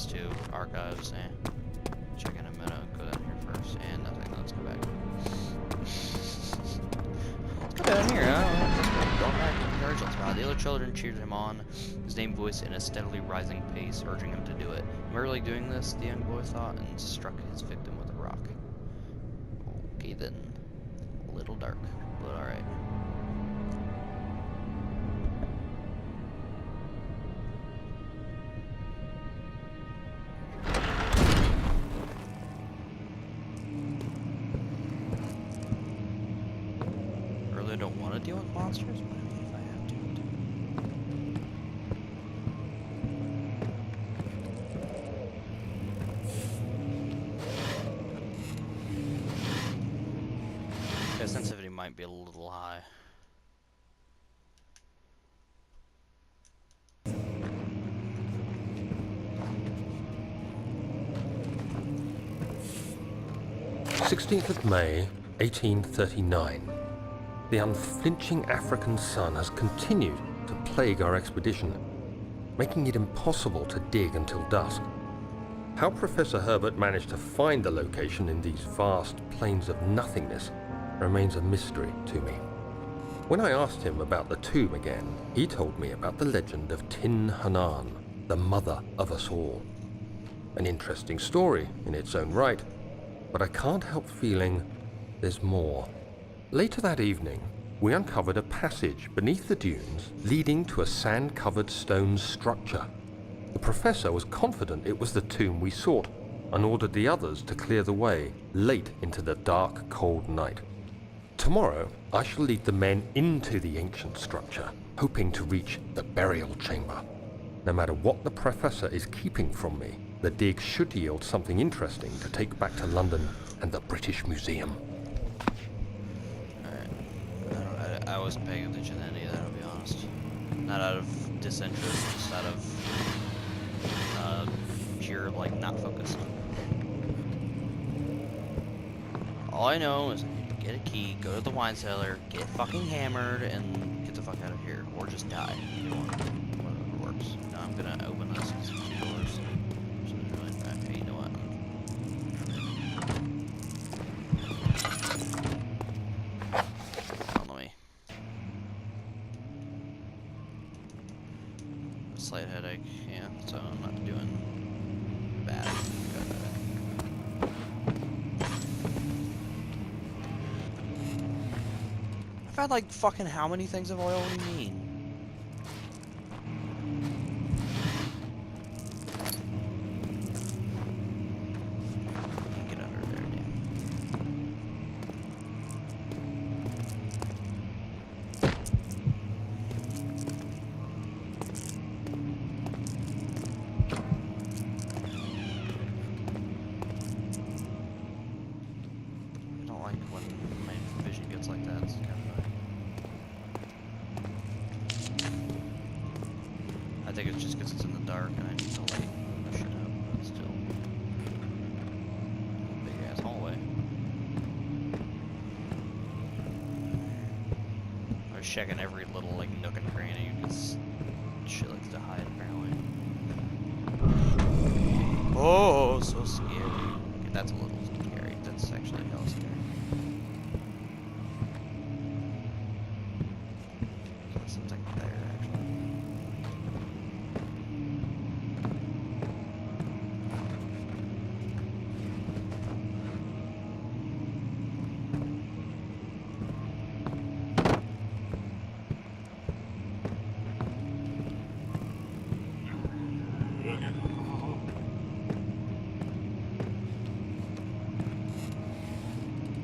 access to archives. Check in a minute. Go down here first. And nothing. Let's go back. Let's go down here. Going back to encourage us. While the other children cheered him on, his name voiced in a steadily rising pace, urging him to do it. Merely doing this, the young boy thought, and struck his victim with a rock. Okay then. A little dark, but alright. Really don't want to deal with monsters, but I mean, if I have to. The sensitivity might be a little high. May 1839. The unflinching African sun has continued to plague our expedition, making it impossible to dig until dusk. How Professor Herbert managed to find the location in these vast plains of nothingness remains a mystery to me. When I asked him about the tomb again, he told me about the legend of Tin Hanan, the mother of us all. An interesting story in its own right, but I can't help feeling there's more. Later that evening, we uncovered a passage beneath the dunes leading to a sand-covered stone structure. The professor was confident it was the tomb we sought and ordered the others to clear the way late into the dark, cold night. Tomorrow, I shall lead the men into the ancient structure, hoping to reach the burial chamber. No matter what the professor is keeping from me, the dig should yield something interesting to take back to London and the British Museum. Alright. I wasn't paying attention to any of that, I'll be honest. Not out of disinterest, just out of pure, like, not focus. All I know is I need to get a key, go to the wine cellar, get fucking hammered, and get the fuck out of here. Or just die. Whatever works. Now I'm gonna open this doors. So really, hey, you know what? Let me. Slight headache, yeah, so I'm not doing bad. I've had like fucking how many things of oil do you mean? Get under there, dude. I don't like when my vision gets like that. It's kind of I think it's just because it's in the dark and I need to light the shit up, but still. Big ass hallway. I was checking every little like nook and cranny because shit likes to hide apparently. Oh, so scary. Okay, that's a little scary. That's actually hell scary. There's something there actually.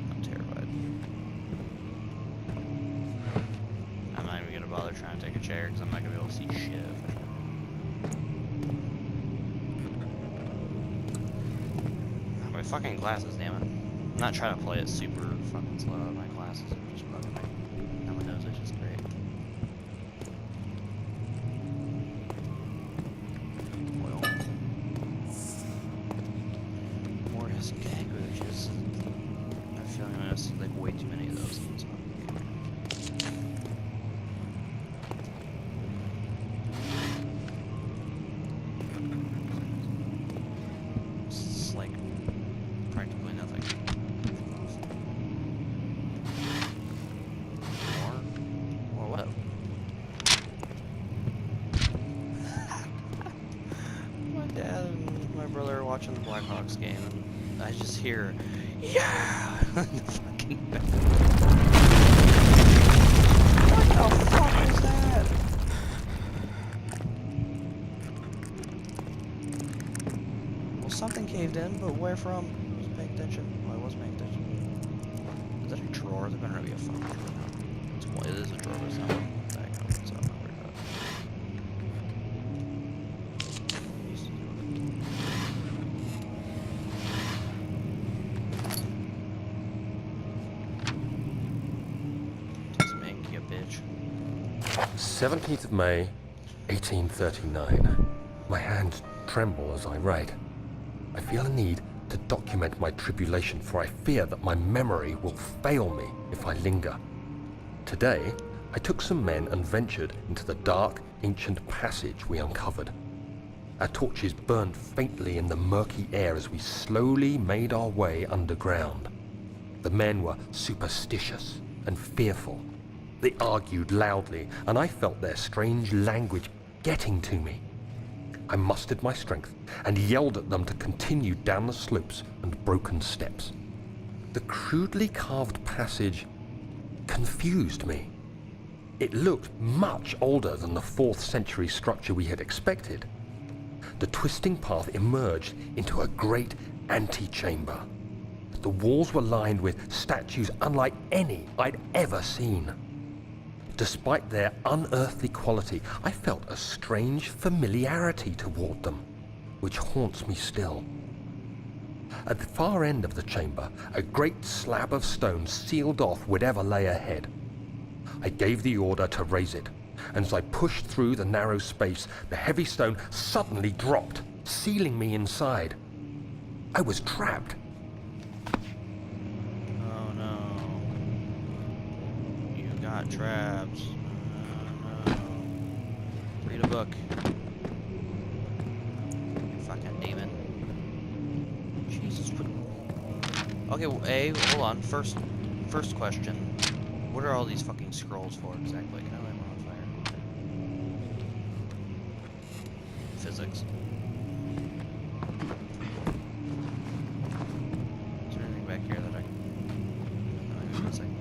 I'm terrified. I'm not even gonna bother trying to take a chair because I'm not gonna be able to see shit. My fucking glasses, damn it. I'm not trying to play it super fucking slow. My glasses are just bugging me. Now my nose is just great. Well, more his gag roaches. I feel like there's like way too many of those in this fucking game. watching the Blackhawks game, and I just hear, yeah, in the fucking back. What the fuck is that? Well, something caved in, but where from? I was paying attention. Well, I was paying attention. Is that a drawer? There better not be a fucking drawer. It is a drawer, but it's not one back up, so I'm not worried about it. Take some ink, you bitch. 17th of May, 1839. My hands tremble as I write. I feel a need to document my tribulation, for I fear that my memory will fail me if I linger. Today, I took some men and ventured into the dark, ancient passage we uncovered. Our torches burned faintly in the murky air as we slowly made our way underground. The men were superstitious and fearful. They argued loudly, and I felt their strange language getting to me. I mustered my strength and yelled at them to continue down the slopes and broken steps. The crudely carved passage confused me. It looked much older than the 4th century structure we had expected. The twisting path emerged into a great antechamber. The walls were lined with statues unlike any I'd ever seen. Despite their unearthly quality, I felt a strange familiarity toward them, which haunts me still. At the far end of the chamber, a great slab of stone sealed off whatever lay ahead. I gave the order to raise it, and as I pushed through the narrow space, the heavy stone suddenly dropped, sealing me inside. I was trapped. Oh no. You got traps. Oh no. Read a book. You fucking demon. Jesus. Okay, well, hold on. First question. What are all these fucking scrolls for exactly? Can I light one on fire? Physics. Is there anything back here that I can... No, hang on a second.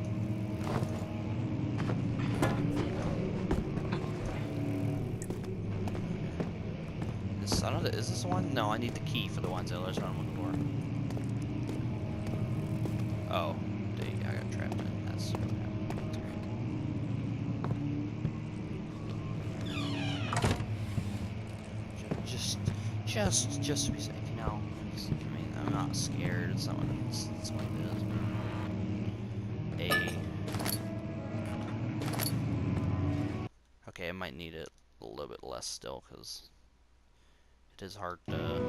Is this the one? No, I need the key for the ones that there's one on the door. Oh, dang, I got trapped in. That's what happened. That's great. Just to be safe, you know. I mean, I'm not scared. It's not what it is. Okay, I might need it a little bit less still, because it is hard to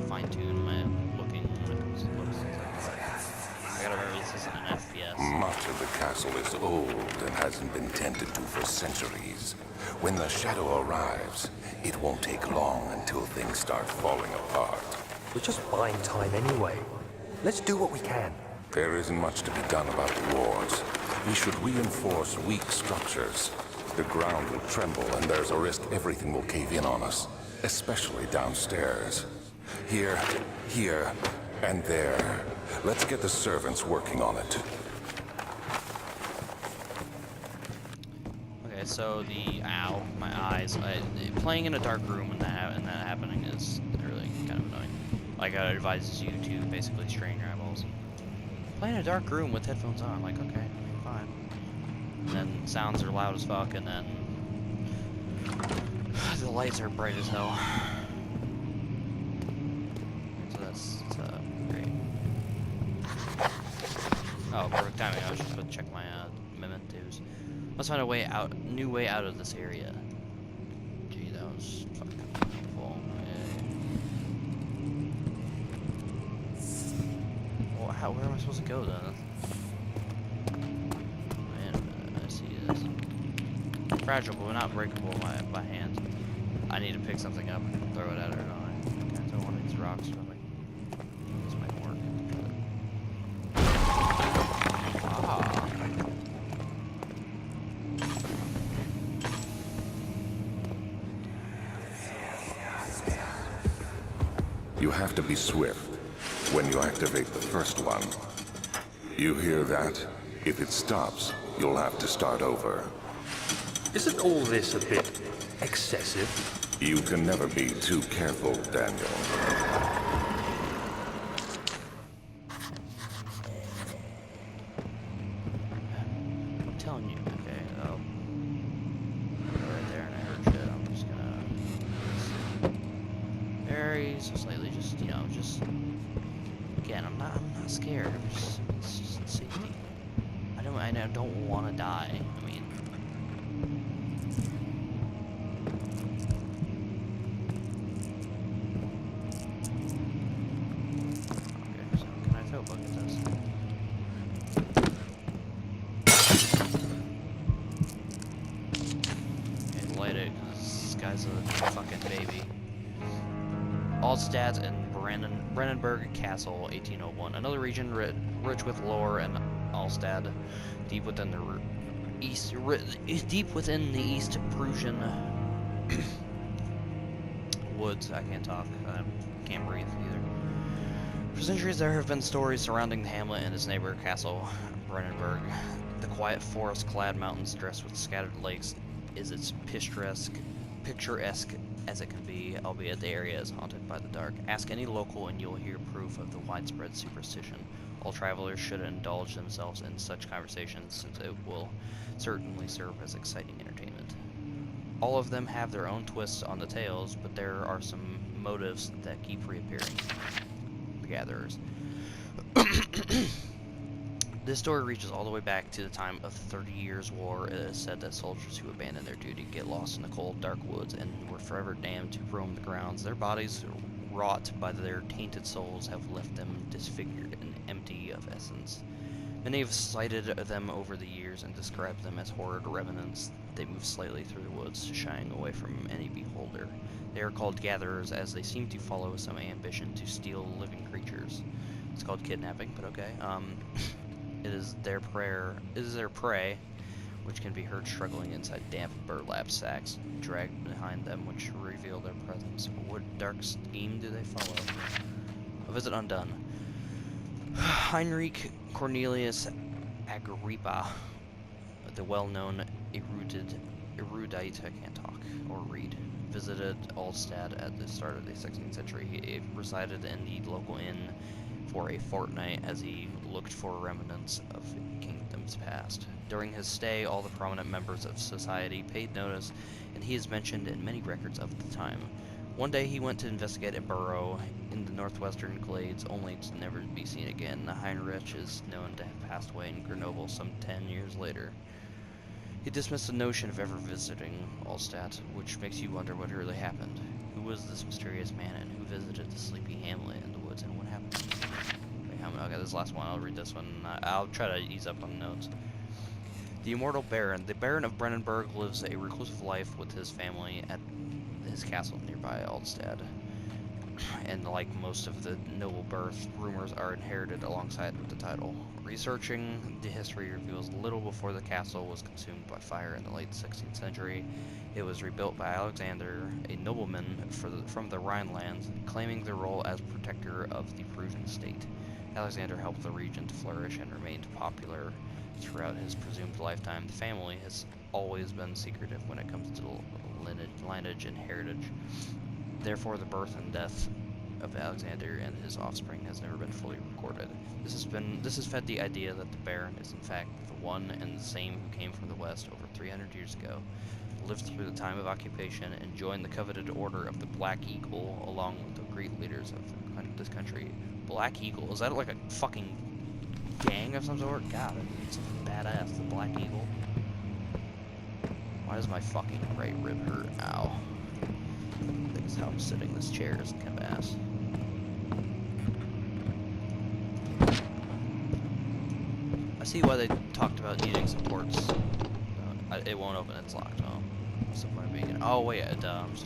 fine-tune my looking when it comes to looks and things like that. I gotta remember this isn't an FPS. Much of the castle is old and hasn't been tended to for centuries. When the shadow arrives, it won't take long until things start falling apart. We're just buying time anyway. Let's do what we can. There isn't much to be done about the wards. We should reinforce weak structures. The ground will tremble and there's a risk everything will cave in on us, especially downstairs. Here, and there. Let's get the servants working on it. Okay, so my eyes. Playing in a dark room and that happening is really kind of annoying. Like, it advises you to basically strain your eyeballs. Playing in a dark room with headphones on, like, okay, I mean, fine. And then sounds are loud as fuck, and then the lights are bright as hell. So that's great. Oh, perfect timing. I was just about to check my mementos. Let's find a new way out of this area. Gee, that was fucking helpful. Well, where am I supposed to go then? Wait a minute, I see this. Fragile, but not breakable by hand. I need to pick something up and throw it at her, don't I? Okay, so one of these rocks, probably. This might work. Ah. You have to be swift when you activate the first one. You hear that? If it stops, you'll have to start over. Isn't all this a bit excessive? You can never be too careful, Daniel. I'm telling you, okay, right there, and I heard shit. I'm just gonna very slightly, just just again. I'm not scared. It's just safety. I don't want to die. I mean. Okay, so can I throw a book at this? Okay, light it, because this guy's a fucking baby. Altstadt and Brennenburg Castle, 1801. Another region rich with lore and Altstadt, deep within the East Prussian woods. I can't talk. I can't breathe either. For centuries, there have been stories surrounding the hamlet and its neighbor castle, Brennenburg. The quiet forest-clad mountains dressed with scattered lakes is as picturesque as it can be, albeit the area is haunted by the dark. Ask any local and you'll hear proof of the widespread superstition. All travelers should indulge themselves in such conversations, since it will certainly serve as exciting entertainment. All of them have their own twists on the tales, but there are some motives that keep reappearing. The Gatherers. This story reaches all the way back to the time of the 30 Years' War. It is said that soldiers who abandon their duty get lost in the cold, dark woods and were forever damned to roam the grounds. Their bodies, wrought by their tainted souls, have left them disfigured and empty of essence. Many have cited them over the years and described them as horrid remnants. They move slightly through the woods, shying away from any beholder. They are called gatherers, as they seem to follow some ambition to steal living creatures. It's called kidnapping, but okay. It is their prey, which can be heard struggling inside damp burlap sacks dragged behind them, which reveal their presence. What dark scheme do they follow? A visit undone. Heinrich Cornelius Agrippa, the well-known erudite, I can't talk or read, visited Altstadt at the start of the 16th century. He resided in the local inn for a fortnight as he looked for remnants of kingdoms past. During his stay, all the prominent members of society paid notice, and he is mentioned in many records of the time. One day he went to investigate a burrow in the northwestern glades, only to never be seen again. Heinrich is known to have passed away in Grenoble some 10 years later. He dismissed the notion of ever visiting Altstadt, which makes you wonder what really happened. Who was this mysterious man, and who visited the sleepy hamlet in the woods, and what happened? Okay, this last one, I'll read this one. I'll try to ease up on notes. The Immortal Baron. The Baron of Brennenburg lives a reclusive life with his family at his castle nearby Altstadt. And like most of the noble birth, rumors are inherited alongside with the title. Researching the history reveals little before the castle was consumed by fire in the late 16th century. It was rebuilt by Alexander, a nobleman from the Rhinelands, claiming the role as protector of the Prussian state. Alexander helped the region to flourish and remained popular throughout his presumed lifetime. The family has always been secretive when it comes to lineage and heritage. Therefore, the birth and death of Alexander and his offspring has never been fully recorded. This has fed the idea that the Baron is in fact the one and the same who came from the west over 300 years ago, lived through the time of occupation, and joined the coveted order of the Black Eagle along with the great leaders of this country. Black Eagle, is that like a fucking gang of some sort? God, it's badass. The Black Eagle. Why does my fucking right rib hurt? Ow. I think it's how I'm sitting. This chair is kind of ass. I see why they talked about needing supports. It won't open, it's locked. Oh, what's the point of being in? Oh, wait, it does.